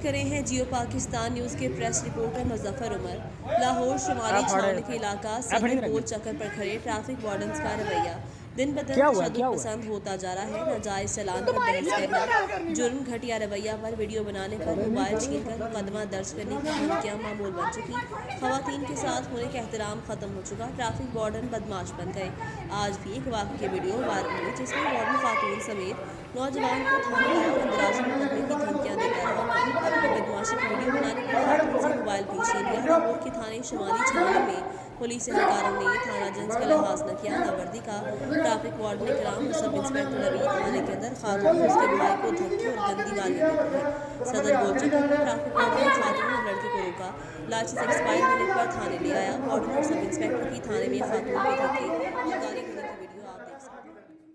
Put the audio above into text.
کر رہے ہیں جیو پاکستان نیوز کے پریس رپورٹر مظفر عمر۔ لاہور شمالی چھاؤنی کے علاقہ صدر گول چکر پر کھڑے ٹریفک وارڈنز کا رویہ دن بدن تشدد پسند ہوتا جا رہا ہے۔ ناجائز چالان پر بحث کرنا، جرم گھٹیا رویہ پر ویڈیو بنانے پر موبائل چھین کر مقدمہ درج کرنے کی دھمکیاں معمول بن چکی، خواتین کے ساتھ ہونے کا احترام ختم ہو چکا، ٹریفک وارڈن بدمعاش بن گئے۔ آج بھی ایک واقعے کی ویڈیو وائرل ہوئی جس میں وارڈن خاتون سمیت نوجوان کو تھانے لایا اور اندراجی مقدمے کی دھمکیاں دیتا رہا۔ اپنی بدمعاشی کی ویڈیو بنانے پر خاتون سے موبائل بھی چھین لیا۔ لاہور کے تھانے شمالی چھاؤنی میں پولیس اہلکاروں نے تھانہ جنس کا لحاظ نہ کیا، نہ وردی کا۔ ٹریفک وارڈن اکرام اور سب انسپکٹر نوید تھانے کے اندر خاتون اور اس کے بھائی کو دھمکی اور گندی گالیاں دیتے رہے۔ صدر گول چکر میں ٹریفک وارڈن نے خاتون اور لڑکی کو روکا، لائسنس ایکسپائر ہونے پر تھانے لے آیا۔ وارڈن اور سب انسپکٹر کی تھانے میں خاتون کو دھکے اور گالی دینے کی ویڈیو آپ دیکھ سکتے ہیں۔